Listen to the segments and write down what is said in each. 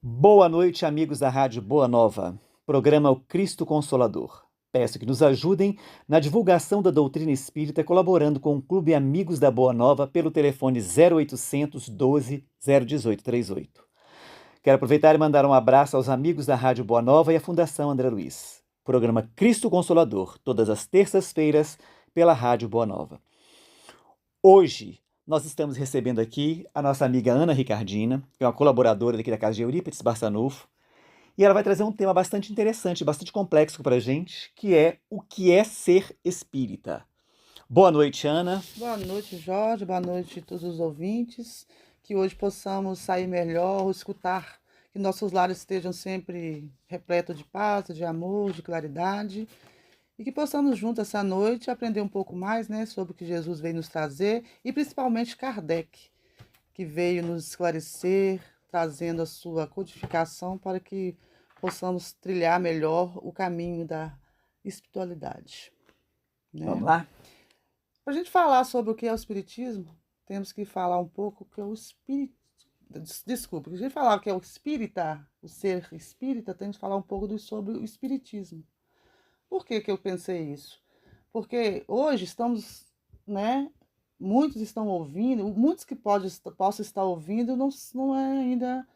Boa noite, amigos da Rádio Boa Nova. Programa O Cristo Consolador. Peço que nos ajudem na divulgação da doutrina espírita colaborando com o Clube Amigos da Boa Nova pelo telefone 0800 12 018 38. Quero aproveitar e mandar um abraço aos amigos da Rádio Boa Nova e à Fundação André Luiz. Programa Cristo Consolador, todas as terças-feiras, pela Rádio Boa Nova. Hoje, nós estamos recebendo aqui a nossa amiga Ana Ricardina, que é uma colaboradora daqui da Casa de Eurípides Barçanufo, e ela vai trazer um tema bastante interessante, bastante complexo para a gente, que é o que é ser espírita. Boa noite, Ana. Boa noite, Jorge. Boa noite a todos os ouvintes. Que hoje possamos sair melhor, escutar, que nossos lares estejam sempre repletos de paz, de amor, de claridade. E que possamos juntos essa noite aprender um pouco mais, né, sobre o que Jesus veio nos trazer e principalmente Kardec, que veio nos esclarecer, trazendo a sua codificação para que possamos trilhar melhor o caminho da espiritualidade, Vamos né? lá? Para a gente falar sobre o que é o espiritismo, temos que falar um pouco o que é o espírito. Desculpa, para a gente falar o que é o espírita, o ser espírita, temos que falar um pouco sobre o espiritismo. Por que que eu pensei isso? Porque hoje estamos, né? Muitos estão ouvindo, muitos que possam estar ouvindo não é ainda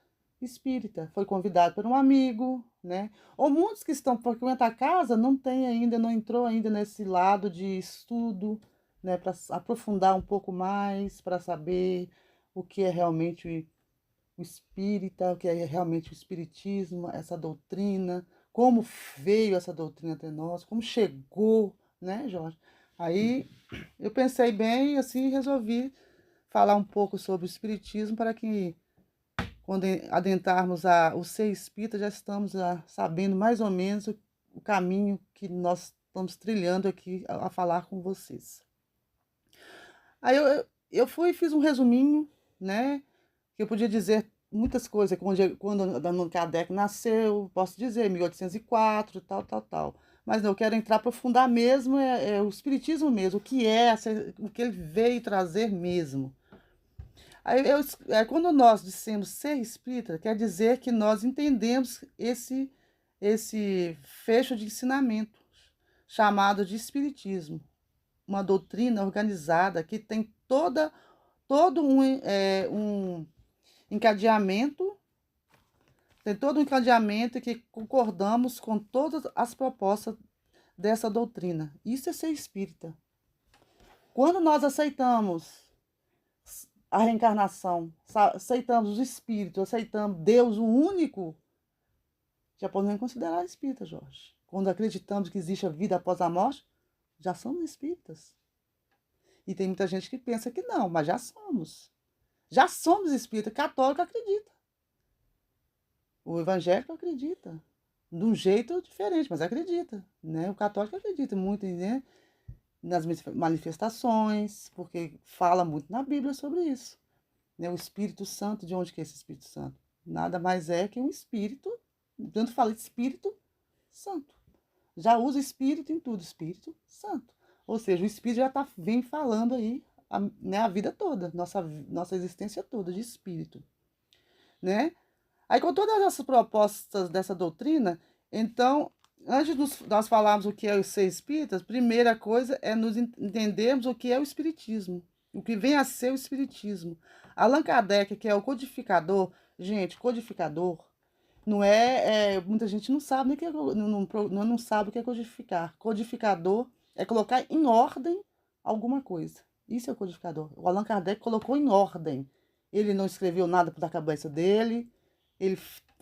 espírita. Foi convidado por um amigo, né? Ou muitos que estão frequentando a casa não tem ainda, não entrou ainda nesse lado de estudo, né? Para aprofundar um pouco mais, para saber o que é realmente o espírita, o que é realmente o espiritismo, essa doutrina, como veio essa doutrina até nós, como chegou, né, Jorge? Aí eu pensei bem assim, resolvi falar um pouco sobre o espiritismo para que quando adentrarmos o ser espírita já estamos sabendo mais ou menos o caminho que nós estamos trilhando aqui a falar com vocês. Aí eu fui e fiz um resuminho, né? Que eu podia dizer muitas coisas, quando Allan Kardec nasceu, posso dizer, 1804, tal, tal, tal. Mas não, eu quero entrar aprofundar mesmo, é o espiritismo mesmo, o que é, o que ele veio trazer mesmo. Quando nós dissemos ser espírita, quer dizer que nós entendemos esse fecho de ensinamento chamado de espiritismo, uma doutrina organizada que tem todo um encadeamento, tem todo um encadeamento que concordamos com todas as propostas dessa doutrina. Isso é ser espírita. Quando nós aceitamos a reencarnação, aceitamos os espíritos, aceitamos Deus, o único, já podemos considerar espírita, Jorge. Quando acreditamos que existe a vida após a morte, já somos espíritas. E tem muita gente que pensa que não, mas já somos. Já somos espíritas. Católico acredita. O evangélico acredita. De um jeito diferente, mas acredita. Né? O católico acredita muito, né? Nas manifestações, porque fala muito na Bíblia sobre isso. Né? O Espírito Santo, de onde que é esse Espírito Santo? Nada mais é que um Espírito, tanto fala de Espírito Santo. Já usa Espírito em tudo, Espírito Santo. Ou seja, o Espírito já vem falando aí né, a vida toda, nossa existência toda de Espírito. Né? Aí, com todas essas propostas dessa doutrina, então, antes de nós falarmos o que é o ser espírita, a primeira coisa é nos entendermos o que é o espiritismo, o que vem a ser o espiritismo. Allan Kardec, que é o codificador, gente, codificador, não muita gente não sabe nem que não sabe o que é codificar. Codificador é colocar em ordem alguma coisa. Isso é o codificador. O Allan Kardec colocou em ordem. Ele não escreveu nada da cabeça dele, ele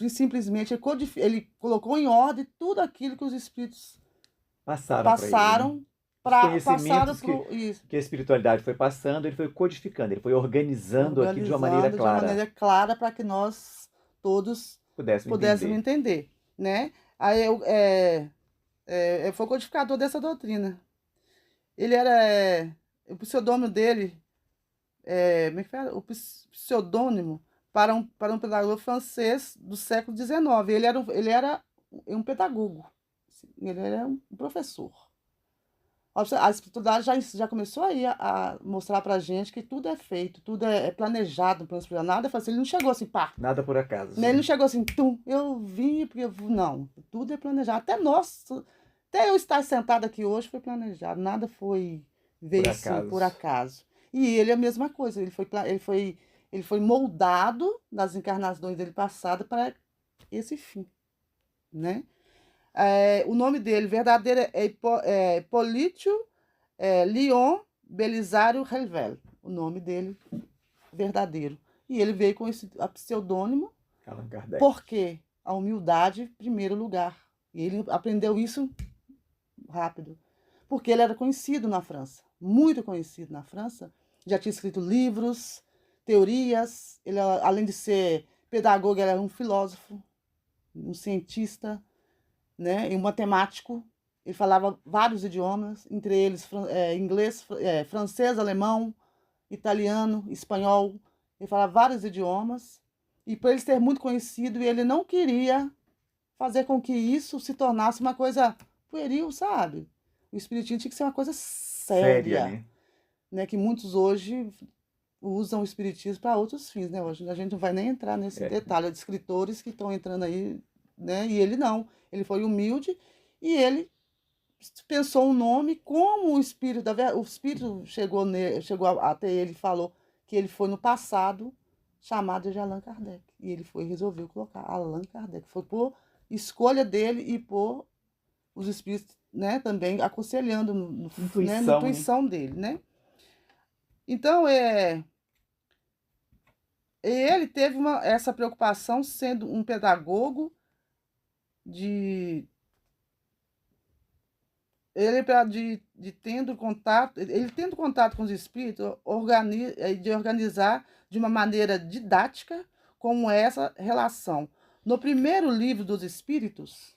simplesmente ele colocou em ordem tudo aquilo que os espíritos Passaram para ele, né? passaram Os passaram conhecimentos pro isso, que a espiritualidade foi passando, ele foi codificando, ele foi organizando aquilo de uma maneira organizando de uma clara, maneira clara para que nós todos pudéssemos pudéssemos entender. entender, né? Foi o codificador dessa doutrina. Ele era o pseudônimo dele, como é que fala? O pseudônimo para um pedagogo francês do século XIX. Ele era um pedagogo, ele era um professor. A espiritualidade já começou aí a mostrar pra gente que tudo é feito, tudo é planejado no plano espiritual. Nada foi assim, ele não chegou assim, pá. Nada por acaso. Né? Ele não chegou assim, tum, eu vim porque não, tudo é planejado. Até eu estar sentado aqui hoje foi planejado, nada veio assim por acaso. E ele é a mesma coisa, ele foi moldado nas encarnações dele passada para esse fim, né? O nome dele verdadeiro é Hipólito Léon Belisário Revel, o nome dele verdadeiro. E ele veio com esse pseudônimo, Allan Kardec. Porque a humildade, em primeiro lugar. E ele aprendeu isso rápido. Porque ele era conhecido na França, muito conhecido na França. Já tinha escrito livros, teorias. Ele, além de ser pedagogo, ele era um filósofo, um cientista, né? E um matemático. Ele falava vários idiomas, entre eles inglês, francês, alemão, italiano, espanhol. Ele falava vários idiomas. E por ele ser muito conhecido, ele não queria fazer com que isso se tornasse uma coisa pueril, sabe? O espiritismo tinha que ser uma coisa séria, né? Que muitos hoje usam o espiritismo para outros fins, né? Hoje a gente não vai nem entrar nesse detalhe de escritores que estão entrando aí, né? E ele não. Ele foi humilde e ele pensou um nome, como o espírito chegou até ele e falou que ele foi no passado chamado de Allan Kardec. E ele resolveu colocar Allan Kardec. Foi por escolha dele e por os espíritos, né, também aconselhando na intuição dele, né? Então, ele teve essa preocupação sendo um pedagogo ele tendo contato com os espíritos, de organizar de uma maneira didática como essa relação. No primeiro livro dos Espíritos,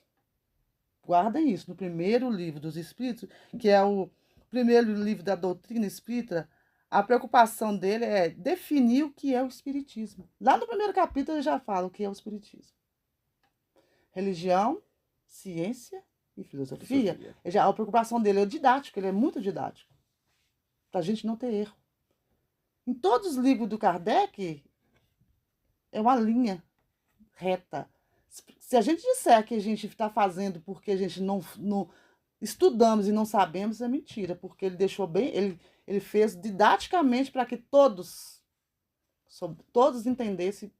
guardem isso, no primeiro livro dos Espíritos, que é o primeiro livro da doutrina espírita, a preocupação dele é definir o que é o Espiritismo. Lá no primeiro capítulo ele já fala o que é o Espiritismo. Religião, ciência e filosofia. A preocupação dele é o didático, ele é muito didático, para a gente não ter erro. Em todos os livros do Kardec, é uma linha reta. Se a gente disser que a gente está fazendo porque a gente não estudamos e não sabemos, é mentira, porque ele deixou bem, ele fez didaticamente para que todos entendessem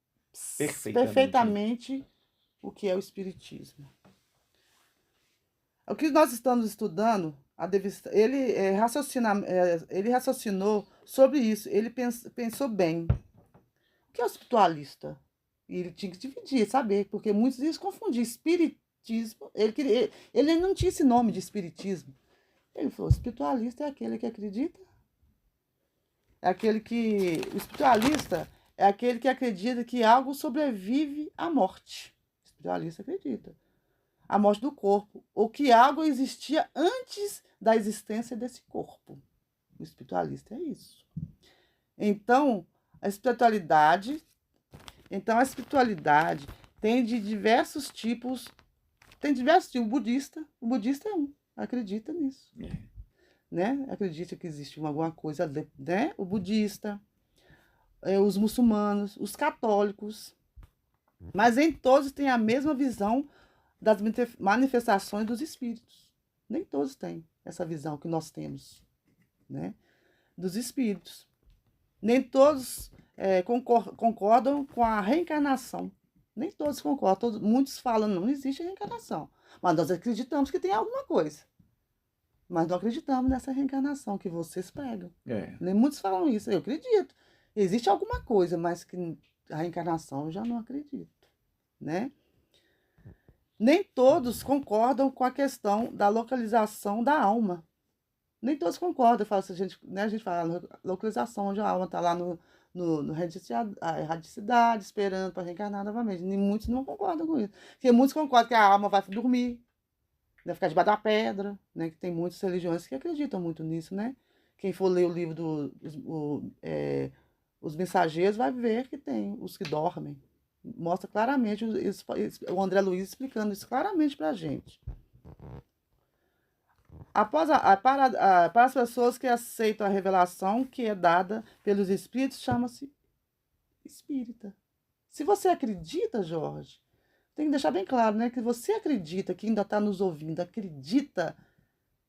perfeitamente o que é o Espiritismo. O que nós estamos estudando, ele raciocinou sobre isso, ele pensou bem. O que é o espiritualista? E ele tinha que dividir, saber, porque muitos iam confundir espiritismo. Ele não tinha esse nome de espiritismo. Ele falou: espiritualista é aquele que acredita. O espiritualista é aquele que acredita que algo sobrevive à morte. O espiritualista acredita. A morte do corpo, ou que algo existia antes da existência desse corpo. O espiritualista é isso. Então, a espiritualidade tem de diversos tipos. Tem diversos tipos. O budista é um, acredita nisso. Né? Acredita que existe alguma coisa, né? O budista, os muçulmanos, os católicos. Mas nem todos têm a mesma visão das manifestações dos espíritos. Nem todos têm essa visão que nós temos, né? Dos espíritos. Nem todos concordam com a reencarnação. Nem todos concordam. Muitos falam, não existe reencarnação. Mas nós acreditamos que tem alguma coisa. Mas não acreditamos nessa reencarnação que vocês pregam. Nem muitos falam isso. Eu acredito. Existe alguma coisa, mas que a reencarnação eu já não acredito, né? Nem todos concordam com a questão da localização da alma. Nem todos concordam. A gente fala localização onde a alma está lá no radicidade, esperando para reencarnar novamente. Nem muitos não concordam com isso. Porque muitos concordam que a alma vai dormir, vai ficar debaixo da pedra, né? Que tem muitas religiões que acreditam muito nisso, né? Quem for ler o livro Os Mensageiros vai ver que tem os que dormem. Mostra claramente, o André Luiz explicando isso claramente para a gente. Para as pessoas que aceitam a revelação que é dada pelos espíritos, chama-se espírita. Se você acredita, Jorge, tem que deixar bem claro, né? Que você acredita, que ainda está nos ouvindo, acredita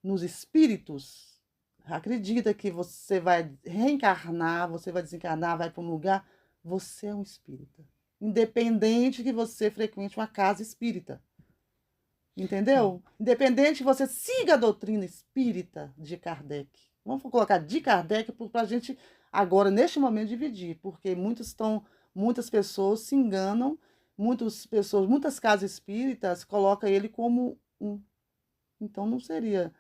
nos espíritos, acredita que você vai reencarnar, você vai desencarnar, vai para um lugar, você é um espírita. Independente que você frequente uma casa espírita. Entendeu? Independente que você siga a doutrina espírita de Kardec. Vamos colocar de Kardec para a gente agora, neste momento, dividir, porque muitas pessoas se enganam, muitas casas espíritas colocam ele como um. Então não seria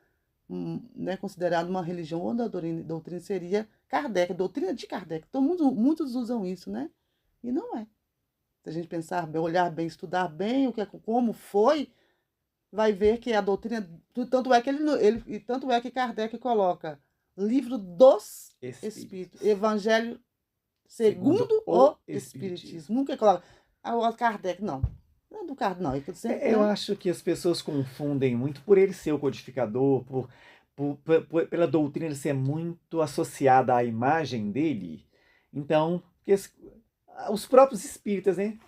né, considerado uma religião ou doutrina seria Kardec, doutrina de Kardec. Então, muitos usam isso, né? E não é. Se a gente pensar bem, olhar bem, estudar bem como foi, vai ver que a doutrina, tanto é que tanto é que Kardec coloca livro dos Espíritos, Evangelho segundo o Espiritismo. Nunca coloca o Kardec, não. Não é do Kardec, não. Eu acho que as pessoas confundem muito por ele ser o codificador, pela doutrina ser muito associada à imagem dele. Então, os próprios espíritas, né?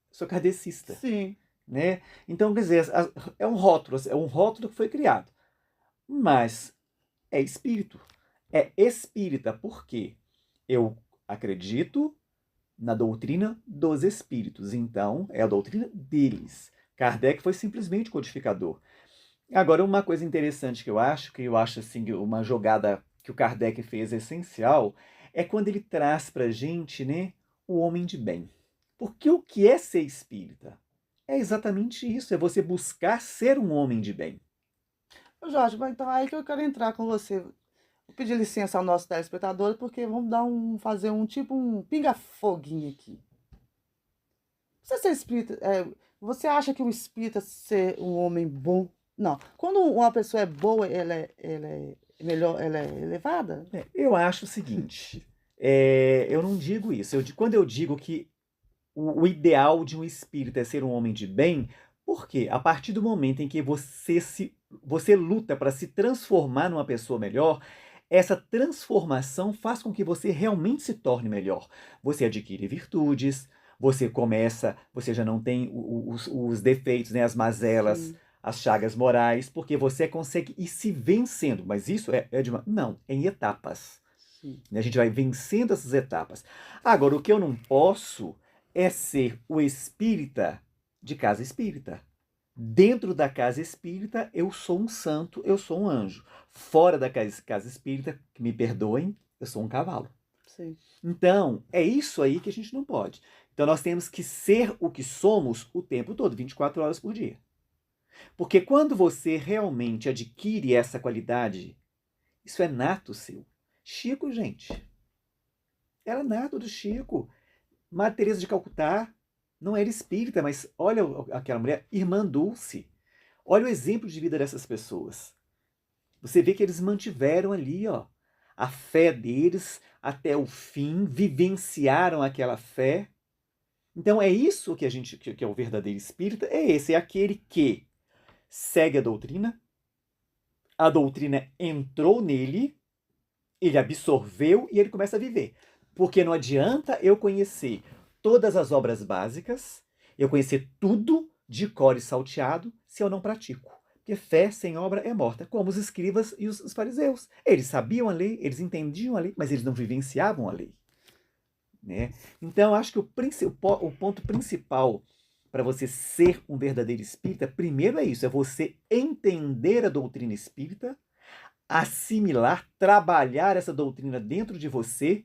Sou kardecista. Sim. Né? Então, quer dizer, é um rótulo que foi criado. Mas é espírito. É espírita, porque eu acredito na doutrina dos espíritos. Então, é a doutrina deles. Kardec foi simplesmente codificador. Agora, uma coisa interessante que eu acho assim, uma jogada que o Kardec fez essencial, é quando ele traz pra gente, né, o homem de bem. Porque o que é ser espírita? É exatamente isso, é você buscar ser um homem de bem. Jorge, mas então aí que eu quero entrar com você. Vou pedir licença ao nosso telespectador, porque vamos fazer um pinga-foguinho aqui. Você ser espírita, você acha que o espírita ser um homem bom? Não. Quando uma pessoa é boa, ela é melhor, ela é elevada? Eu acho o seguinte, eu não digo isso. Quando eu digo que o ideal de um espírita é ser um homem de bem, porque a partir do momento em que você luta para se transformar numa pessoa melhor, essa transformação faz com que você realmente se torne melhor. Você adquire virtudes, você já não tem os defeitos, né, as mazelas, Sim. as chagas morais, porque você consegue ir se vencendo. Mas isso não, é em etapas. Sim. A gente vai vencendo essas etapas. Agora, o que eu não posso é ser o espírita de casa espírita. Dentro da casa espírita, eu sou um santo, eu sou um anjo. Fora da casa espírita, que me perdoem, eu sou um cavalo. Sim. Então, é isso aí que a gente não pode. Então, nós temos que ser o que somos o tempo todo, 24 horas por dia. Porque quando você realmente adquire essa qualidade, isso é nato seu. Chico, gente, era nato do Chico. Madre Teresa de Calcutá não era espírita, mas olha aquela mulher, Irmã Dulce. Olha o exemplo de vida dessas pessoas. Você vê que eles mantiveram ali, ó, a fé deles até o fim, vivenciaram aquela fé. Então é isso que que é o verdadeiro espírita, é aquele que segue a doutrina entrou nele, ele absorveu e ele começa a viver. Porque não adianta eu conhecer todas as obras básicas, eu conhecer tudo de cor e salteado, se eu não pratico. Porque fé sem obra é morta, como os escribas e os fariseus. Eles sabiam a lei, eles entendiam a lei, mas eles não vivenciavam a lei. Né? Então, acho que o ponto principal para você ser um verdadeiro espírita, primeiro é isso, é você entender a doutrina espírita, assimilar, trabalhar essa doutrina dentro de você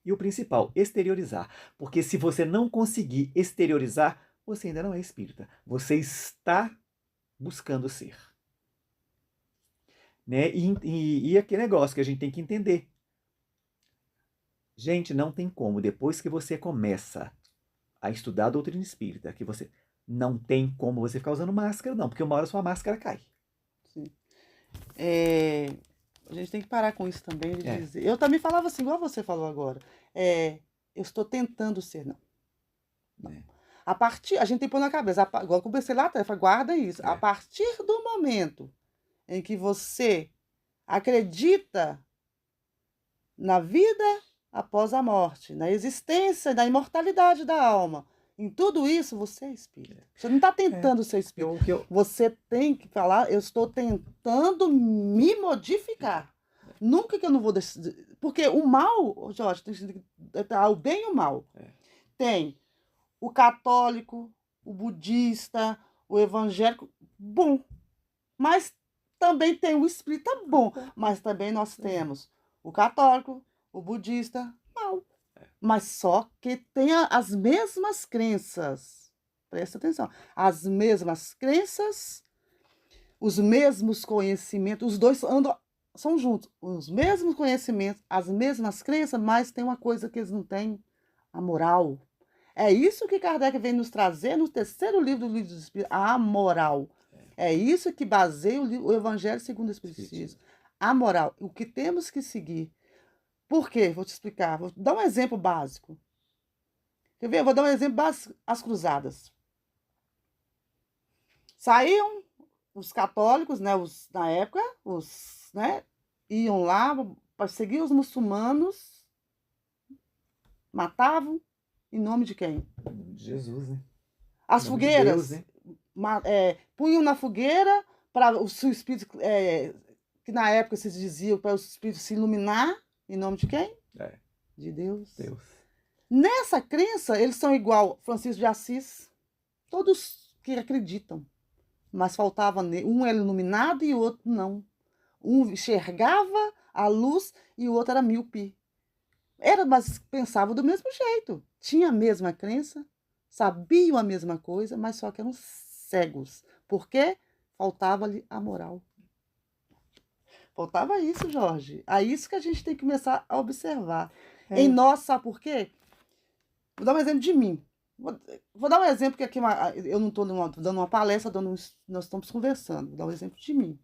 e o principal, exteriorizar. Porque se você não conseguir exteriorizar, você ainda não é espírita. Você está buscando ser. Né? E aquele negócio que a gente tem que entender. Gente, não tem como. Depois que você começa a estudar a doutrina espírita, que você não tem como você ficar usando máscara, não. Porque uma hora sua máscara cai. Sim. A gente tem que parar com isso também de dizer. Eu também falava assim, igual você falou agora. Eu estou tentando ser, não. A gente tem que pôr na cabeça, igual eu comecei lá atrás, guarda isso. A partir do momento em que você acredita na vida após a morte, na existência, na imortalidade da alma, em tudo isso você é espírita. Você não está tentando ser espírita. Você tem que falar, eu estou tentando me modificar. Nunca que eu não vou decidir. Porque o mal, Jorge, tem o bem e o mal. Tem o católico, o budista, o evangélico, bom. Mas também tem o espírita bom. Mas também nós temos o católico, o budista, mal. Mas só que tem as mesmas crenças. Presta atenção. As mesmas crenças, os mesmos conhecimentos, os dois andam, são juntos. Os mesmos conhecimentos, as mesmas crenças, mas tem uma coisa que eles não têm, a moral. É isso que Kardec vem nos trazer no terceiro livro do Livro dos Espíritos, a moral. É isso que baseia o Evangelho segundo o Espiritismo. A moral, o que temos que seguir. Por quê? Vou te explicar. Vou dar um exemplo básico. Quer ver? Vou dar um exemplo básico. As cruzadas. Saíam os católicos, né, na época, né, iam lá para seguir os muçulmanos, matavam em nome de quem? Jesus, né? As fogueiras. De Deus, né? Punham na fogueira para o seu espírito, que na época se dizia para o espírito se iluminar, em nome de quem? De Deus. Nessa crença, eles são igual Francisco de Assis, todos que acreditam. Mas faltava, um era iluminado e o outro não. Um enxergava a luz e o outro era míope. Mas pensava do mesmo jeito. Tinha a mesma crença, sabiam a mesma coisa, mas só que eram cegos. Por quê? Faltava-lhe a moral. Faltava isso, Jorge. É isso que a gente tem que começar a observar. Em nós, sabe por quê? Vou dar um exemplo de mim. Vou dar um exemplo que aqui eu não estou dando uma palestra, nós estamos conversando. Vou dar um exemplo de mim.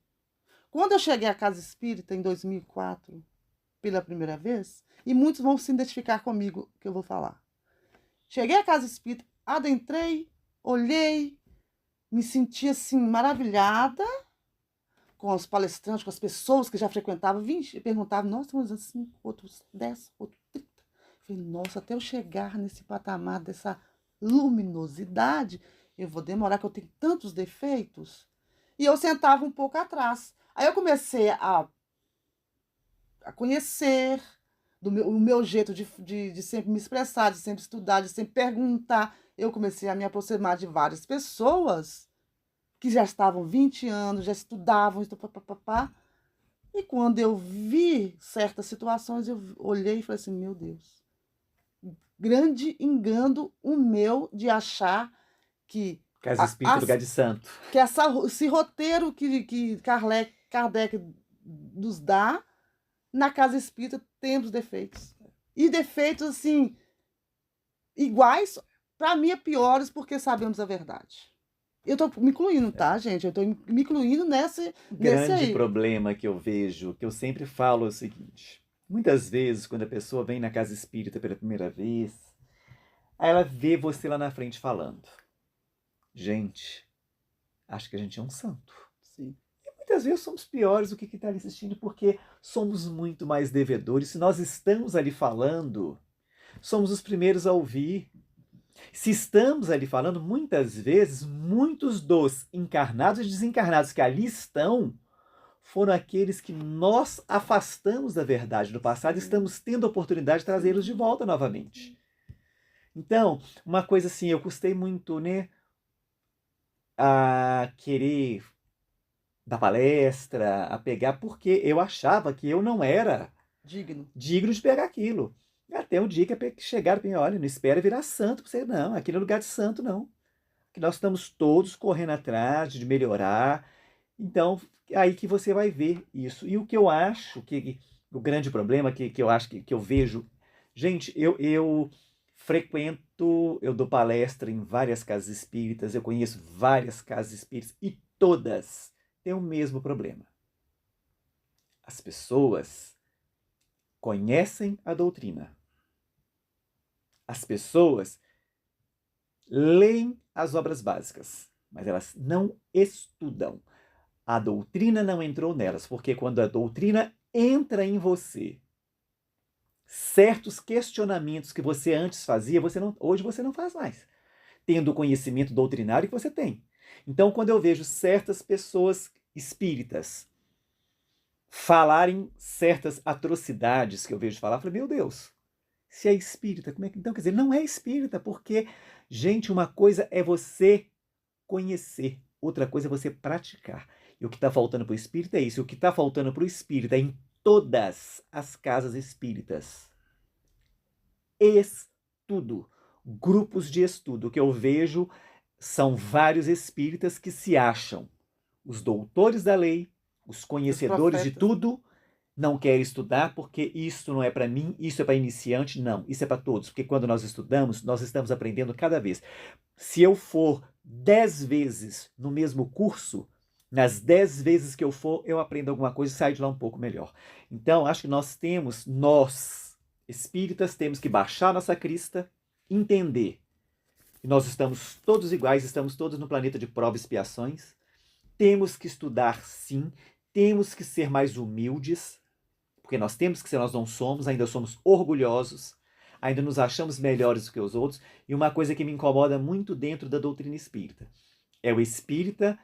Quando eu cheguei à Casa Espírita em 2004, pela primeira vez, e muitos vão se identificar comigo que eu vou falar. Cheguei à Casa Espírita, adentrei, olhei, me senti assim maravilhada com os palestrantes, com as pessoas que já frequentavam, perguntavam, nossa, uns assim, outros 10, outros 30. Falei, nossa, até eu chegar nesse patamar dessa luminosidade, eu vou demorar, que eu tenho tantos defeitos. E eu sentava um pouco atrás. Aí eu comecei a conhecer o meu jeito de sempre me expressar, de sempre estudar, de sempre perguntar. Eu comecei a me aproximar de várias pessoas que já estavam 20 anos, já estudavam, e quando eu vi certas situações, eu olhei e falei assim, meu Deus, grande engano o meu de achar que Casa Espírita, lugar de santo. Que esse roteiro que Kardec nos dá, na Casa Espírita temos defeitos. E defeitos, assim, iguais, para mim, é piores, porque sabemos a verdade. Eu estou me incluindo, tá, gente? Eu estou me incluindo nesse grande problema que eu vejo, que eu sempre falo é o seguinte. Muitas vezes, quando a pessoa vem na Casa Espírita pela primeira vez, aí ela vê você lá na frente falando. Gente, acho que a gente é um santo. Sim. E muitas vezes somos piores do que está ali assistindo, porque somos muito mais devedores. Se nós estamos ali falando, somos os primeiros a ouvir. Se estamos ali falando, muitas vezes, muitos dos encarnados e desencarnados que ali estão foram aqueles que nós afastamos da verdade no passado e estamos tendo a oportunidade de trazê-los de volta novamente. Então, uma coisa assim, eu custei muito, né, a querer dar palestra, a pegar, porque eu achava que eu não era digno de pegar aquilo. Até um dia que chegaram para mim, olha, não espera virar santo para você, não, aqui não é lugar de santo, não. Que nós estamos todos correndo atrás de melhorar. Então, aí que você vai ver isso. E o que eu acho que o grande problema que eu acho que eu vejo, gente, eu frequento, eu dou palestra em várias casas espíritas, eu conheço várias casas espíritas e todas têm o mesmo problema. As pessoas conhecem a doutrina. As pessoas leem as obras básicas, mas elas não estudam. A doutrina não entrou nelas, porque quando a doutrina entra em você, certos questionamentos que você antes fazia, hoje você não faz mais, tendo o conhecimento doutrinário que você tem. Então, quando eu vejo certas pessoas espíritas falarem certas atrocidades que eu vejo falar, eu falo, meu Deus, se é espírita, como é que... Então, quer dizer, não é espírita, porque, gente, uma coisa é você conhecer, outra coisa é você praticar. E o que está faltando para o espírita é isso. E o que está faltando para o espírita é em todas as casas espíritas. Estudo. Grupos de estudo. O que eu vejo são vários espíritas que se acham os doutores da lei, os conhecedores de tudo, não querem estudar porque isso não é para mim, isso é para iniciante. Não, isso é para todos. Porque quando nós estudamos, nós estamos aprendendo cada vez. Se eu for 10 vezes no mesmo curso, nas 10 vezes que eu for, eu aprendo alguma coisa e saio de lá um pouco melhor. Então, acho que nós, espíritas, temos que baixar nossa crista, entender que nós estamos todos iguais, estamos todos no planeta de provas e expiações, temos que estudar sim, temos que ser mais humildes, porque nós temos que ser, nós não somos, ainda somos orgulhosos, ainda nos achamos melhores do que os outros. E uma coisa que me incomoda muito dentro da doutrina espírita é o espírita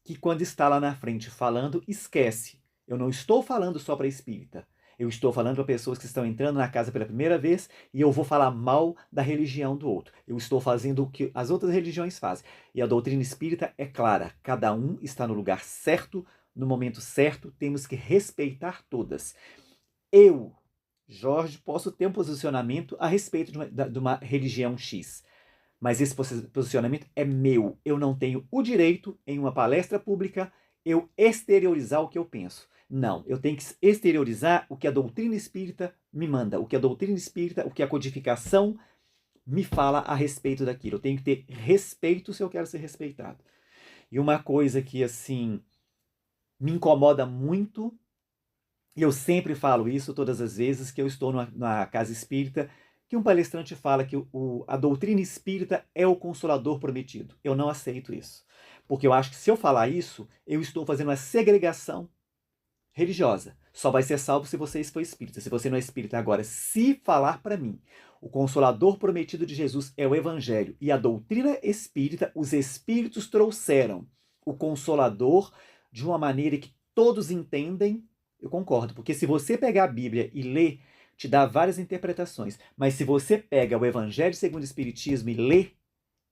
que, quando está lá na frente falando, esquece. Eu não estou falando só para espírita. Eu estou falando para pessoas que estão entrando na casa pela primeira vez e eu vou falar mal da religião do outro. Eu estou fazendo o que as outras religiões fazem. E a doutrina espírita é clara. Cada um está no lugar certo, no momento certo. Temos que respeitar todas. Eu, Jorge, posso ter um posicionamento a respeito de uma religião X. Mas esse posicionamento é meu. Eu não tenho o direito, em uma palestra pública, eu exteriorizar o que eu penso. Não, eu tenho que exteriorizar o que a doutrina espírita me manda, o que a doutrina espírita, o que a codificação me fala a respeito daquilo. Eu tenho que ter respeito se eu quero ser respeitado. E uma coisa que, assim, me incomoda muito, e eu sempre falo isso todas as vezes que eu estou na casa espírita, que um palestrante fala que a doutrina espírita é o consolador prometido. Eu não aceito isso. Porque eu acho que se eu falar isso, eu estou fazendo uma segregação religiosa. Só vai ser salvo se você for espírita. Se você não é espírita agora, se falar para mim, o consolador prometido de Jesus é o evangelho e a doutrina espírita, os espíritos trouxeram o consolador de uma maneira que todos entendem, eu concordo. Porque se você pegar a Bíblia e ler, te dá várias interpretações. Mas se você pega o Evangelho segundo o Espiritismo e lê,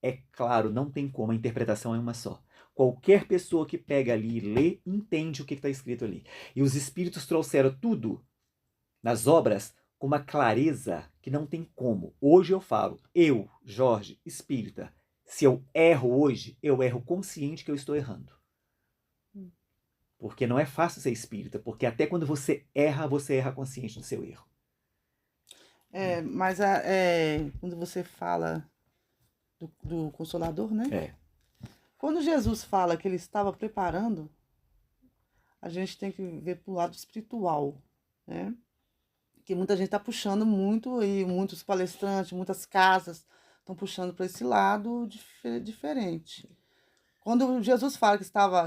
é claro, não tem como, a interpretação é uma só. Qualquer pessoa que pega ali e lê, entende o que está escrito ali. E os Espíritos trouxeram tudo nas obras com uma clareza que não tem como. Hoje eu falo, eu, Jorge, espírita, se eu erro hoje, eu erro consciente que eu estou errando. Porque não é fácil ser espírita, porque até quando você erra consciente do seu erro. Mas quando você fala do Consolador, né? Quando Jesus fala que ele estava preparando, a gente tem que ver pro lado espiritual, né? Que muita gente está puxando muito, e muitos palestrantes, muitas casas estão puxando para esse lado diferente. Quando Jesus fala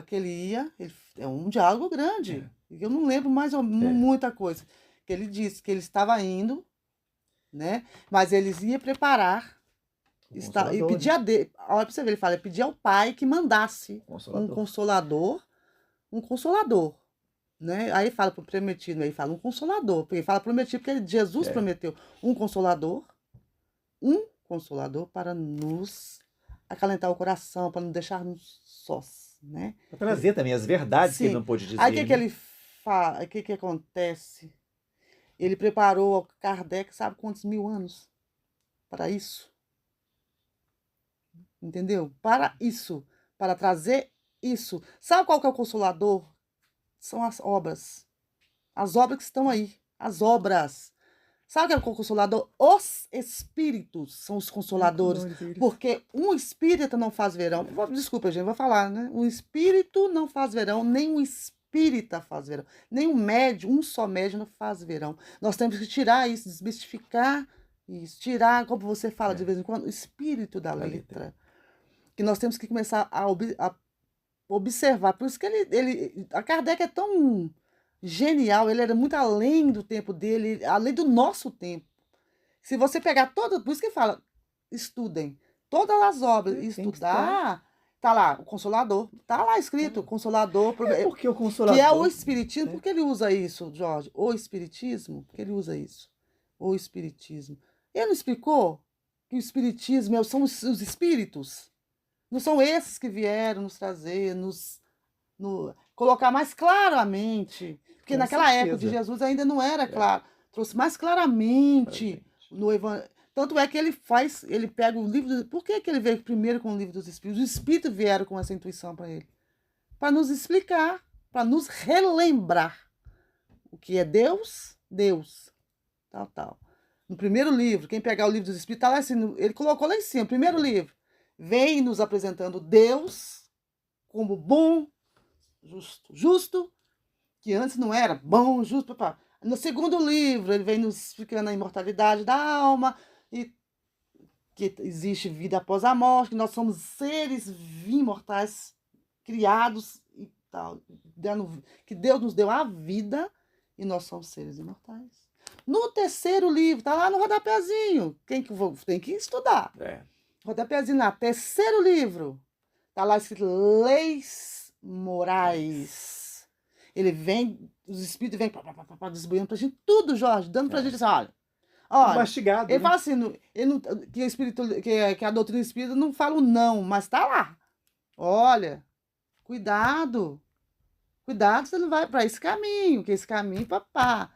que ele ia, é um diálogo grande. Eu não lembro mais muita coisa. Que ele disse que ele estava indo, né? Mas eles iam preparar e pedir a Deus. Olha para você ver, ele fala, pedir ao Pai que mandasse um consolador, né? Aí fala pro prometido, aí fala um consolador, porque ele fala prometido porque Jesus prometeu um consolador para nos acalentar o coração, para não deixarmos sós, né? Para trazer também as verdades que ele não pôde dizer. Aí o que ele fala, o que acontece? Ele preparou Kardec, sabe quantos 1000 anos para isso? Entendeu? Para isso, para trazer isso. Sabe qual que é o consolador? São as obras. As obras que estão aí. As obras. Sabe o que é o consolador? Os espíritos são os consoladores. Porque um espírita não faz verão. Desculpa, gente, vou falar, né? Um espírito não faz verão, nem um espírita faz verão. Nem um médium, um só médium não faz verão. Nós temos que tirar isso, desmistificar isso. Tirar, como você fala de vez em quando, o espírito da letra. Que nós temos que começar a observar. Por isso que a Kardec é tão genial, ele era muito além do tempo dele, além do nosso tempo. Se você pegar todo, por isso que fala, estudem todas as obras e Tem que estudar. estudar, tá lá o Consolador, tá lá escrito, Consolador, Porque o que é o Consolador, Espiritismo. né? Por que ele usa isso, Jorge? O Espiritismo, por que ele usa isso? O Espiritismo. Ele não explicou que o Espiritismo são os espíritos? Não são esses que vieram nos trazer, colocar mais claramente. Porque Com naquela época de certeza. Jesus ainda não era É, claro. Trouxe mais pra claramente gente. no Evangelho. Tanto é que ele pega o livro. Por que ele veio primeiro com o livro dos Espíritos? Os Espíritos vieram com essa intuição para ele. Para nos explicar, para nos relembrar o que é Deus, Deus. Tal, tal. No primeiro livro, quem pegar o livro dos Espíritos, tá lá assim, ele colocou lá em cima, primeiro livro. Vem nos apresentando Deus como bom, justo, que antes não era bom, justo. Papá. No segundo livro, ele vem nos explicando a imortalidade da alma e que existe vida após a morte, que nós somos seres imortais criados e tal, que Deus nos deu a vida e nós somos seres imortais. No terceiro livro, tá lá no rodapézinho, tem que estudar. É. Rodapézinho lá, terceiro livro, tá lá escrito Leis Morais. Ele vem, os espíritos vêm desbuiando pra gente tudo, Jorge, dando pra gente assim, olha, Mastigado, ele né? fala assim, ele não, que a doutrina espírita não fala o não, mas tá lá. Olha, cuidado, você não vai para esse caminho, que esse caminho, papá.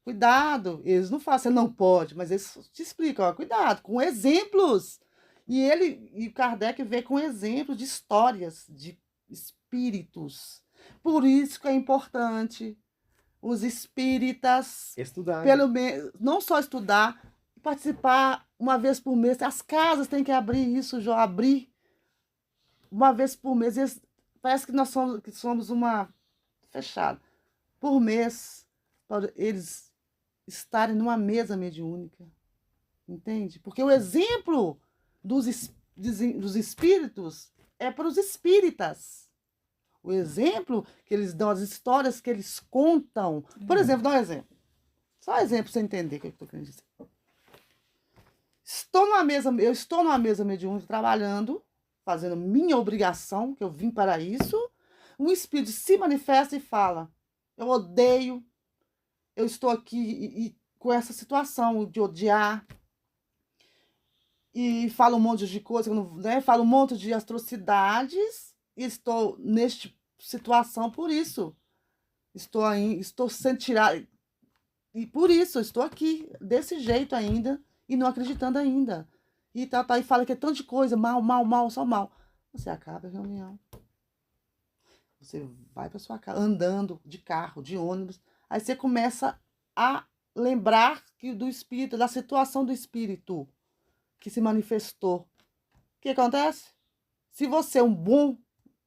Cuidado, eles não falam, você não pode, mas eles te explicam, ó, cuidado, com exemplos. E o Kardec vê com exemplos de histórias de espíritos. Por isso que é importante os espíritas, Estudar. pelo menos, não só estudar, participar uma vez por mês. As casas têm que abrir isso, já abrir uma vez por mês. Parece que nós somos uma fechada. Por mês, para eles estarem numa mesa mediúnica. Entende? Porque o exemplo dos espíritos é para os espíritas. O exemplo que eles dão, as histórias que eles contam. Por exemplo, dá um exemplo. Só um exemplo para você entender o que eu estou querendo dizer. Eu estou numa mesa mediúnica trabalhando, fazendo minha obrigação, que eu vim para isso. Um espírito se manifesta e fala: eu odeio, eu estou aqui e com essa situação de odiar. E fala um monte de coisa, né? Fala um monte de atrocidades. E estou nesta situação por isso. Estou sendo tirada. E por isso eu estou aqui, desse jeito ainda, e não acreditando ainda. E e fala que é tanta coisa, mal, mal, mal, só mal. Você acaba a reunião. Você vai para sua casa, andando de carro, de ônibus. Aí você começa a lembrar do espírito, da situação do espírito que se manifestou. O que acontece? Se você é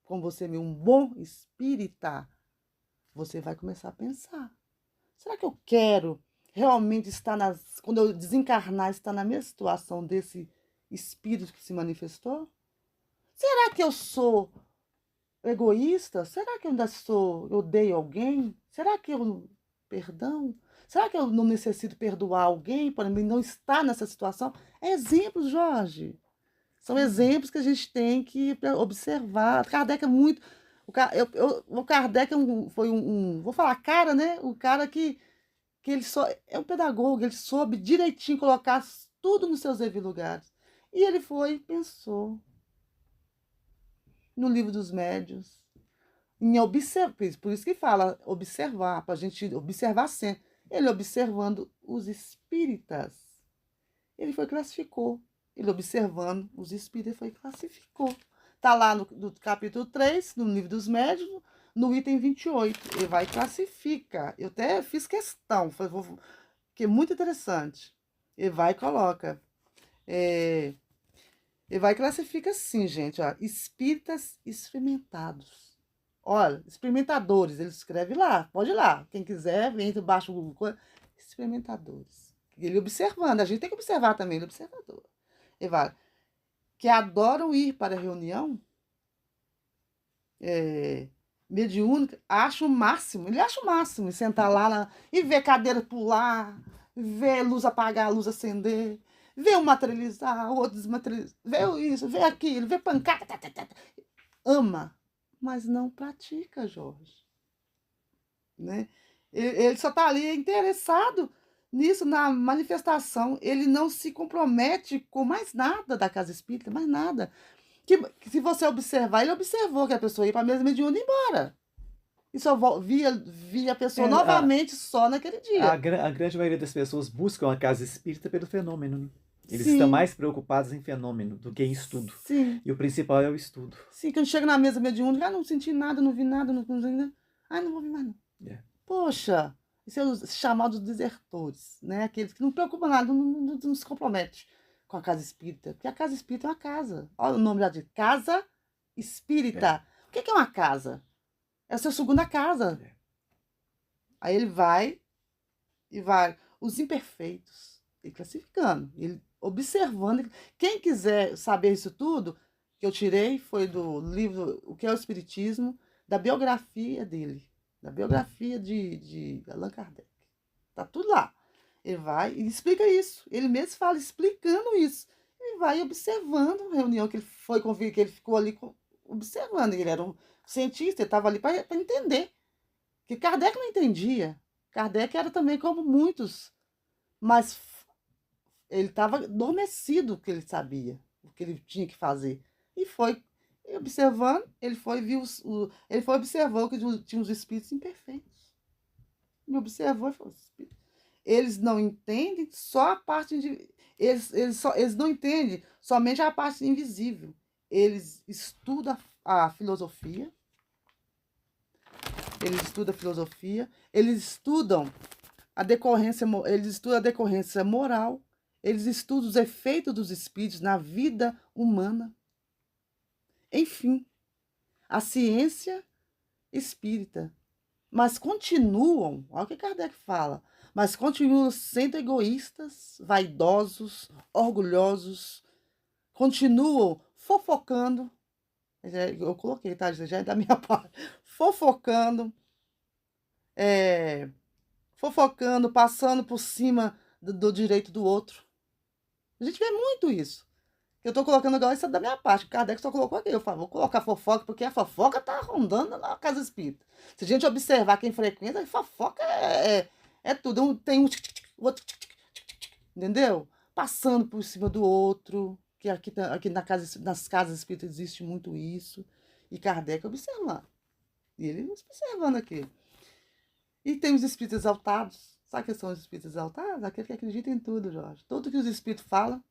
como você é um bom espírita, você vai começar a pensar. Será que eu quero realmente quando eu desencarnar, estar na mesma situação desse espírito que se manifestou? Será que eu sou egoísta? Será que eu eu odeio alguém? Será que eu perdão? Será que eu não necessito perdoar alguém para mim não estar nessa situação? É exemplos, Jorge. São exemplos que a gente tem que observar. Kardec é muito. O Kardec foi vou falar cara, né? O cara que ele só é um pedagogo, ele soube direitinho colocar tudo nos seus devidos lugares. E ele foi e pensou no livro dos médiuns, em observar, por isso que fala observar, para a gente observar sempre. Ele observando os espíritas, ele foi classificou. Ele observando os espíritos, foi classificou. Está lá no capítulo 3, no livro dos médiuns, no item 28. Ele vai e classifica. Eu até fiz questão, que é muito interessante. Ele vai e coloca. Ele vai e classifica assim, gente. Ó, espíritas experimentados. Olha, experimentadores. Ele escreve lá. Pode ir lá. Quem quiser, vem embaixo do experimentadores. Ele observando. A gente tem que observar também. Ele é observador. Ele vai, que adoram ir para a reunião é, mediúnica, acha o máximo. Ele acha o máximo. E sentar lá e ver cadeira pular, ver luz apagar, luz acender, ver um materializar, o outro desmaterializar, ver isso, ver aquilo, ver pancada. Tá, tá, tá, tá. Ama, mas não pratica, Jorge. Né? Ele só está ali interessado nisso, na manifestação. Ele não se compromete com mais nada da casa espírita, mais nada. Que se você observar, ele observou que a pessoa ia para a mesa mediúnica e ia embora. E só via a pessoa É, novamente só naquele dia. a grande maioria das pessoas buscam a casa espírita pelo fenômeno, né? Eles estão Sim, mais preocupados em fenômeno do que em estudo. sim, E o principal é o estudo. sim. Quando chega na mesa mediúnica, não senti nada, não vi nada, não vou ver mais não. É. Poxa, isso é os chamados desertores, né? Aqueles que não preocupam nada, não se comprometem com a casa espírita. Porque a casa espírita é uma casa. Olha o nome já diz, casa É. espírita. O que é uma casa? É a sua segunda casa. É. Aí ele vai e vai. Os imperfeitos, ele classificando, ele observando. Quem quiser saber isso tudo, que eu tirei foi do livro O que é o Espiritismo, da biografia dele, da biografia de Allan Kardec. Tá tudo lá. Ele vai e explica isso. Ele mesmo fala explicando isso. Ele vai observando a reunião que ele foi convite, que ele ficou ali observando. Ele era um cientista, ele estava ali para entender. Que Kardec não entendia. Kardec era também como muitos, mas ele estava adormecido o que ele sabia, o que ele tinha que fazer. E foi observando, ele foi viu ele foi observou que tinha os espíritos imperfeitos. Ele observou e falou: eles não entendem só a parte de eles não entendem somente a parte invisível. Eles estudam a filosofia, eles estudam eles estudam a decorrência moral, eles estudam os efeitos dos espíritos na vida humana. Enfim, a ciência espírita. Mas continuam, olha o que Kardec fala, mas continuam sendo egoístas, vaidosos, orgulhosos, continuam fofocando, eu coloquei, tá? Já é da minha parte, fofocando, é, fofocando, passando por cima do direito do outro. A gente vê muito isso. Eu tô colocando agora isso é da minha parte. O Kardec só colocou aqui. Eu falo, vou colocar fofoca, porque a fofoca tá rondando na casa espírita. Se a gente observar quem frequenta, a fofoca é tudo. Tem um outro entendeu? Passando por cima do outro. Que aqui nas casas espíritas existe muito isso. E Kardec observando. E ele observando aqui. E tem os espíritos exaltados. Sabe o que são os espíritos exaltados? Aqueles que acreditam em tudo, Jorge. Tudo que os espíritos falam,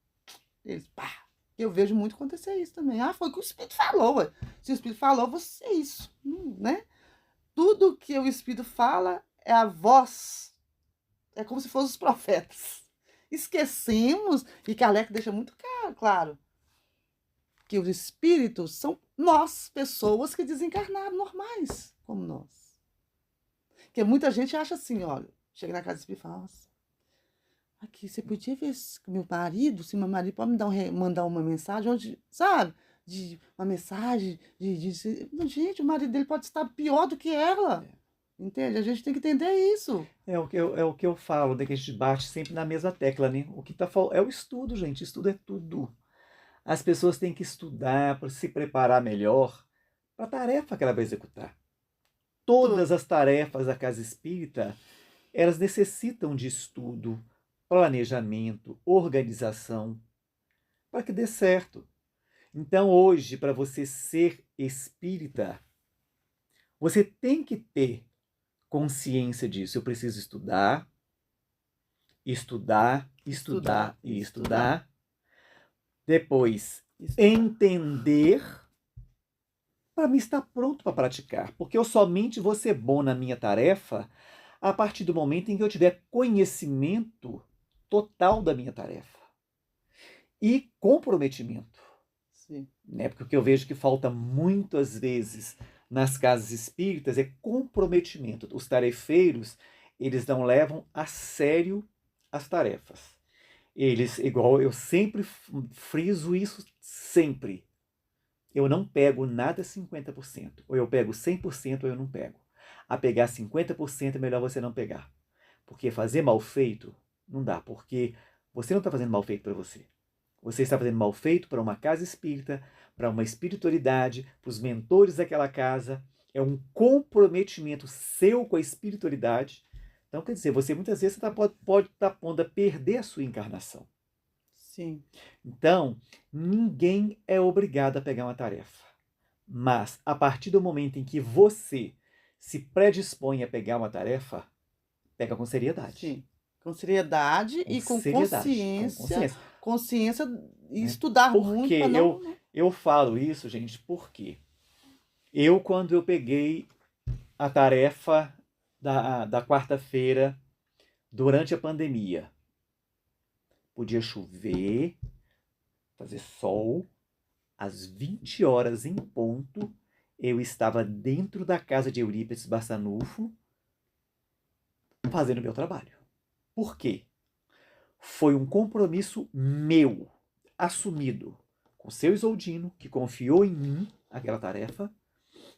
eles pá. Eu vejo muito acontecer isso também. Ah, foi o que o Espírito falou. Ué. Se o Espírito falou, você é isso. Né? Tudo que o Espírito fala é a voz. É como se fossem os profetas. Esquecemos, e Kardec deixa muito claro, que os espíritos são nós, pessoas que desencarnaram normais, como nós. Porque muita gente acha assim, olha, chega na casa espírita e fala, nossa, aqui, você podia ver se meu marido, se meu marido pode mandar uma mensagem, onde, sabe? Uma mensagem gente, o marido dele pode estar pior do que ela. Entende? A gente tem que entender isso. É o que eu falo, né, que a gente bate sempre na mesma tecla, né? O que tá é o estudo, gente. Estudo é tudo. As pessoas têm que estudar para se preparar melhor para a tarefa que ela vai executar. Todas Tudo. as tarefas da casa espírita, elas necessitam de estudo, planejamento, organização, para que dê certo. Então, hoje, para você ser espírita, você tem que ter consciência disso. Eu preciso estudar, estudar, Estudar, estudar e estudar. estudar. Depois, Estudar. entender para me estar pronto para praticar. Porque eu somente vou ser bom na minha tarefa a partir do momento em que eu tiver conhecimento total da minha tarefa. E comprometimento. Sim. Né? Porque o que eu vejo que falta muitas vezes nas casas espíritas é comprometimento. Os tarefeiros, eles não levam a sério as tarefas. Eles, igual eu sempre friso isso, sempre. eu não pego nada 50%. Ou eu pego 100% ou eu não pego. A pegar 50% é melhor você não pegar. Porque fazer mal feito não dá. Porque você não está fazendo mal feito para você. Você está fazendo mal feito para uma casa espírita, para uma espiritualidade, para os mentores daquela casa. É um comprometimento seu com a espiritualidade. Então, quer dizer, você muitas vezes pode estar pondo a perder a sua encarnação. Sim. Então, ninguém é obrigado a pegar uma tarefa. Mas, a partir do momento em que você se predispõe a pegar uma tarefa, pega com seriedade. Sim. Com seriedade Com e com seriedade, com consciência. consciência. Consciência e Né? estudar Por muito que para não. eu falo isso, gente? Porque quando eu peguei a tarefa da quarta-feira, durante a pandemia, podia chover, fazer sol, às 20 horas em ponto, eu estava dentro da casa de Eurípides Barçanufo, fazendo meu trabalho. Por quê? Foi um compromisso meu, assumido, com o seu Isoldino, que confiou em mim, aquela tarefa,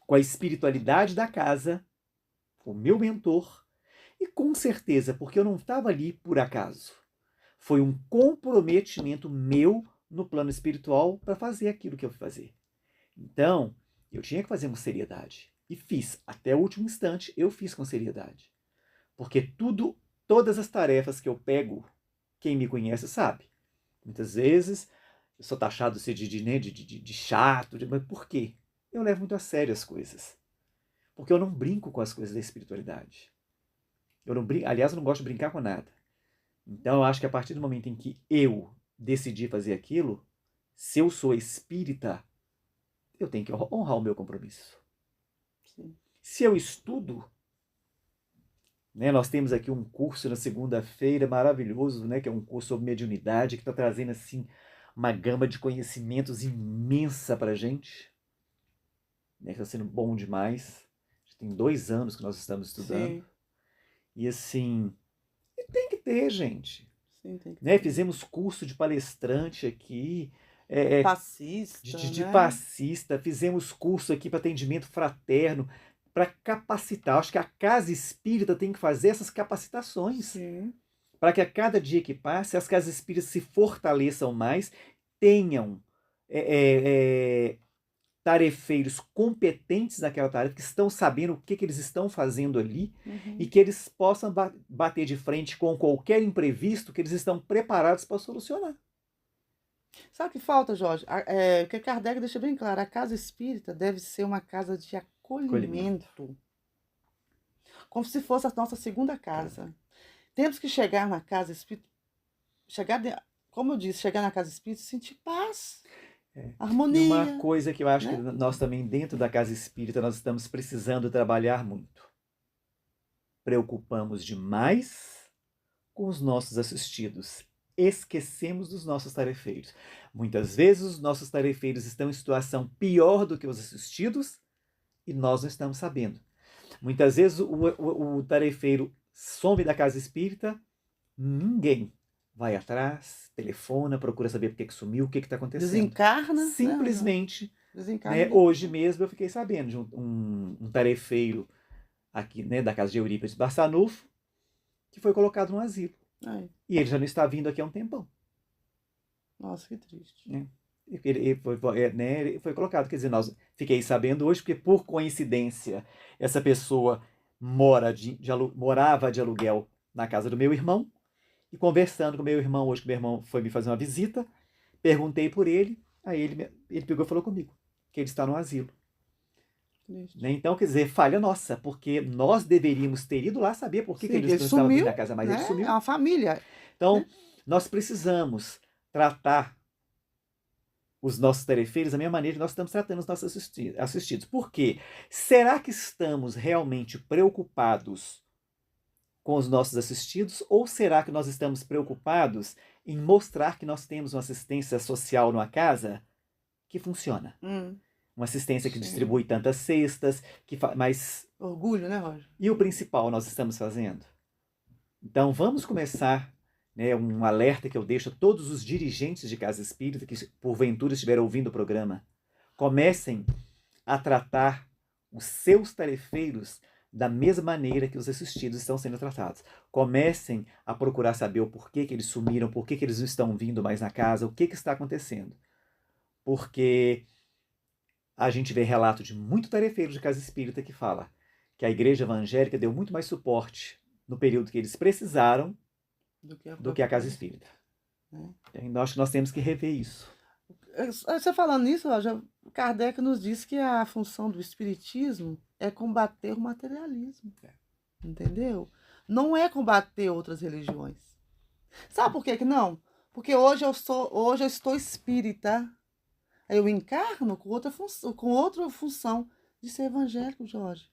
com a espiritualidade da casa, o meu mentor, e com certeza, porque eu não estava ali por acaso. Foi um comprometimento meu no plano espiritual para fazer aquilo que eu fui fazer. Então, eu tinha que fazer com seriedade. E fiz. Até o último instante, eu fiz com seriedade. Porque todas as tarefas que eu pego, quem me conhece sabe. Muitas vezes, eu sou taxado de chato, mas por quê? Eu levo muito a sério as coisas. Porque eu não brinco com as coisas da espiritualidade. Aliás, eu não gosto de brincar com nada. Então, eu acho que a partir do momento em que eu decidi fazer aquilo, se eu sou espírita, eu tenho que honrar o meu compromisso. Sim. Se eu estudo, né, nós temos aqui um curso na segunda-feira maravilhoso, né, que é um curso sobre mediunidade, que está trazendo assim, uma gama de conhecimentos imensa para a gente, né, que está sendo bom demais. Já tem 2 anos que nós estamos estudando. Sim. E assim, tem que ter, gente. Sim, tem que Né? ter. Fizemos curso de palestrante aqui, Passista, de né? passista, fizemos curso aqui para atendimento fraterno, para capacitar. Acho que a casa espírita tem que fazer essas capacitações, Sim. para que a cada dia que passe as casas espíritas se fortaleçam mais, tenham tarefeiros competentes naquela tarefa, que estão sabendo o que eles estão fazendo ali, e que eles possam bater de frente com qualquer imprevisto que eles estão preparados para solucionar. Sabe o que falta, Jorge? O que Kardec deixa bem claro, a casa espírita deve ser uma casa de Acolhimento. acolhimento, como se fosse a nossa segunda casa. Temos que chegar na casa espírita, como eu disse, chegar na casa espírita e sentir paz, E uma harmonia, coisa que eu acho que né? nós também, dentro da casa espírita, nós estamos precisando trabalhar muito. Preocupamos demais com os nossos assistidos. Esquecemos dos nossos tarefeiros. Muitas vezes os nossos tarefeiros estão em situação pior do que os assistidos e nós não estamos sabendo. Muitas vezes o tarefeiro some da casa espírita, ninguém vai atrás, telefona, procura saber por que sumiu, o que está acontecendo. Desencarna, Simplesmente, desencarna. hoje mesmo eu fiquei sabendo de um tarefeiro aqui, né, da casa de Eurípides Barçanufo, que foi colocado no asilo. Ai, E ele já não está vindo aqui há um tempão. nossa, que triste. Né? Ele foi colocado. Quer dizer, nós fiquei sabendo hoje, porque por coincidência, essa pessoa morava de aluguel na casa do meu irmão, e conversando com meu irmão hoje, que meu irmão foi me fazer uma visita, perguntei por ele, aí ele pegou e falou comigo, que ele está no asilo. Triste. Né? Então, quer dizer, falha nossa, porque nós deveríamos ter ido lá saber por que Sim, ele não estava vindo da casa, mas né? ele sumiu. É uma família. Então, né? nós precisamos tratar os nossos tarefeiros da mesma maneira que nós estamos tratando os nossos assistidos. Por quê? Será que estamos realmente preocupados com os nossos assistidos, ou será que nós estamos preocupados em mostrar que nós temos uma assistência social numa casa que funciona? Uma assistência que Sim. distribui tantas cestas, mas... Orgulho, né, Roger? E o principal nós estamos fazendo? Então vamos começar, né, um alerta que eu deixo a todos os dirigentes de casa espírita que porventura estiverem ouvindo o programa. Comecem a tratar os seus tarefeiros da mesma maneira que os assistidos estão sendo tratados. Comecem a procurar saber o porquê que eles sumiram, por que eles não estão vindo mais na casa, o que está acontecendo. Porque a gente vê relato de muito tarefeiro de casa espírita que fala que a igreja evangélica deu muito mais suporte no período que eles precisaram do que a casa espírita. Então, acho que nós temos que rever isso. Você falando nisso, Kardec nos disse que a função do espiritismo é combater o materialismo. Entendeu? Não é combater outras religiões. Sabe por que não? Porque hoje eu estou espírita. Eu encarno com outra função de ser evangélico, Jorge.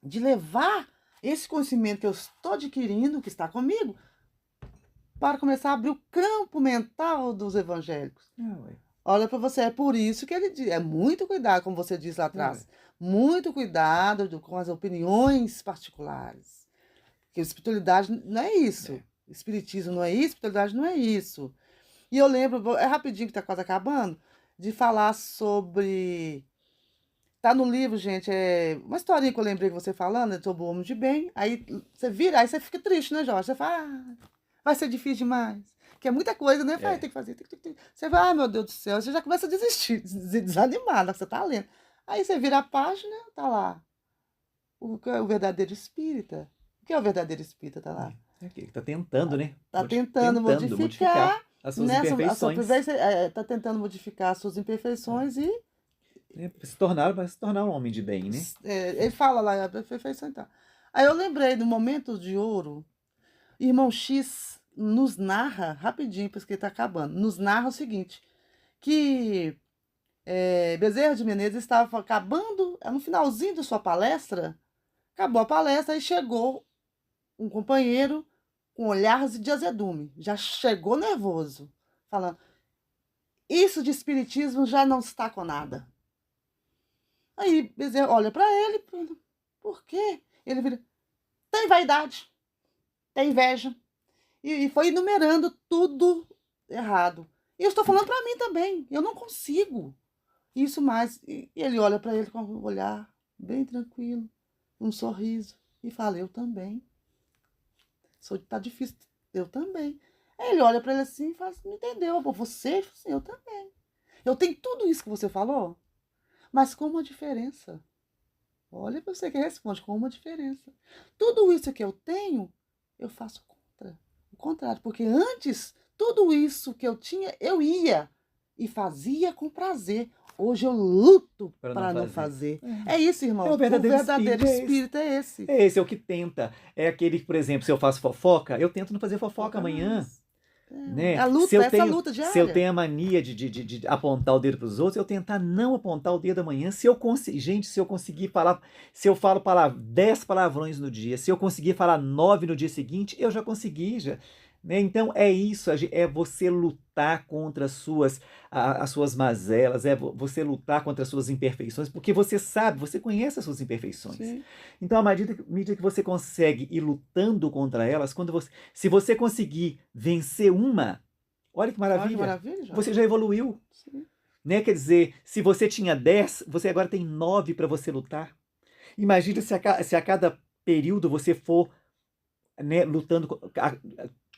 De levar esse conhecimento que eu estou adquirindo, que está comigo, para começar a abrir o campo mental dos evangélicos. Olha para você, é por isso que ele diz, é muito cuidado, como você disse lá atrás, muito cuidado com as opiniões particulares. Porque a espiritualidade não é isso. Espiritismo não é isso, espiritualidade não é isso. E eu lembro, é rapidinho que está quase acabando, de falar sobre... Tá no livro, gente, é uma historinha que eu lembrei que você falando, sobre o homem de bem. Aí você vira, aí você fica triste, né, Jorge? Você fala, vai ser difícil demais. Que é muita coisa, né? Tem que fazer, tem. Você vai, meu Deus do céu, você já começa a desistir, desanimar, você tá lendo. Aí você vira a página, tá lá. O verdadeiro espírita. O que é o verdadeiro espírita? Tá lá. Tá tentando, né? Tá tentando modificar as suas imperfeições. Tá tentando modificar as suas imperfeições e se tornar um homem de bem, né? Ele fala lá, a perfeição e tal. Aí eu lembrei do momento de ouro, irmão X nos narra, rapidinho, porque está acabando, nos narra o seguinte, que Bezerra de Menezes estava acabando, no finalzinho da sua palestra, acabou a palestra e chegou um companheiro com olhares de azedume, já chegou nervoso, falando, isso de espiritismo já não está com nada. Aí Bezerra olha para ele, por quê? Ele vira, tem vaidade, tem inveja. E foi enumerando tudo errado. E eu estou falando para mim também, eu não consigo. Isso mais. E ele olha para ele com um olhar bem tranquilo, um sorriso, e fala, eu também. Tá difícil, eu também. Aí ele olha para ele assim e fala, não entendeu, você? Eu também. Eu tenho tudo isso que você falou? Mas com uma diferença. Olha para você que responde, com uma diferença. Tudo isso que eu tenho, eu faço contra. O contrário, porque antes, tudo isso que eu tinha, eu ia e fazia com prazer. Hoje eu luto para não fazer. É isso, irmão. O verdadeiro espírito é esse. Esse é o que tenta. É aquele que, por exemplo, se eu faço fofoca, eu tento não fazer fofoca amanhã. Né? A luta, essa luta diária. Se eu tenho a mania de apontar o dedo para os outros, eu tentar não apontar o dedo amanhã. Se eu conseguir falar, se eu falo 10 palavrões no dia, se eu conseguir falar 9 no dia seguinte, eu já consegui, né? Então é isso, é você lutar contra as suas mazelas, é você lutar contra as suas imperfeições, porque você sabe, você conhece as suas imperfeições. Sim. Então, à medida que você consegue ir lutando contra elas, se você conseguir vencer uma, olha que maravilha, você já evoluiu. Sim. Né? Quer dizer, se você tinha 10, você agora tem 9 para você lutar. Imagina se a cada período você for, né, lutando,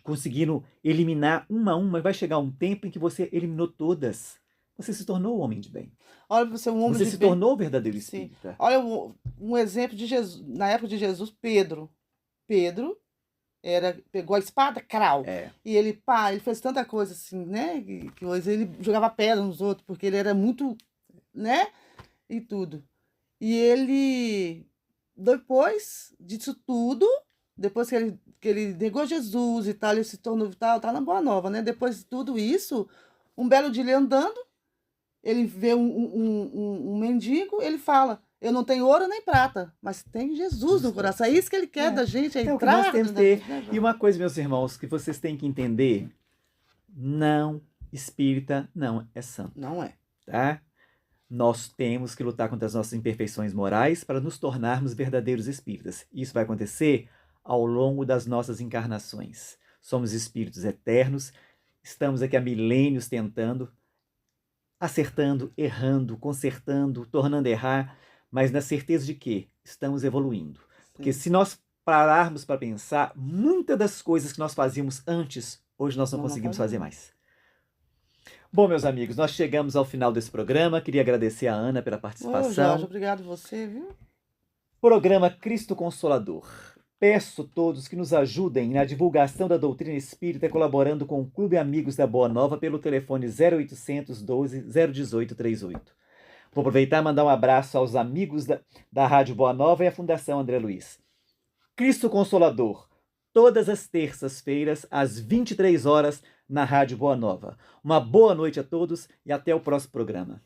conseguindo eliminar uma a uma, vai chegar um tempo em que você eliminou todas. Você se tornou um homem de bem. Olha, você é um homem você se tornou o verdadeiro espírita. Sim. Olha, um exemplo de Jesus, na época de Jesus, Pedro pegou a espada, crau. E ele fez tanta coisa assim, né? Que ele jogava pedra nos outros, porque ele era muito, né? E tudo. E ele, depois disso tudo, depois que ele negou Jesus e tal, ele se tornou tá na Boa Nova, né? Depois de tudo isso, um belo dia ele andando, ele vê um mendigo, ele fala, eu não tenho ouro nem prata, mas tem Jesus no coração. É isso que ele quer da gente, é entrar. O que nós temos que ter. E uma coisa, meus irmãos, que vocês têm que entender, não, espírita não é santo. Não é. Tá? Nós temos que lutar contra as nossas imperfeições morais para nos tornarmos verdadeiros espíritas. Isso vai acontecer ao longo das nossas encarnações. Somos espíritos eternos, estamos aqui há milênios tentando. acertando, errando, consertando, tornando a errar, mas na certeza de que estamos evoluindo. Porque Sim. se nós pararmos para pensar, muitas das coisas que nós fazíamos antes, hoje nós não Nós não conseguimos fazer fazemos. mais. Bom, meus amigos, nós chegamos ao final desse programa. Queria agradecer a Ana pela Ô, Jorge, participação. obrigado você, viu? Programa Cristo Consolador. Peço a todos que nos ajudem na divulgação da doutrina espírita, colaborando com o Clube Amigos da Boa Nova pelo telefone 0800 12 018 38. Vou aproveitar e mandar um abraço aos amigos da Rádio Boa Nova e à Fundação André Luiz. Cristo Consolador, todas as terças-feiras, às 23 horas, na Rádio Boa Nova. Uma boa noite a todos e até o próximo programa.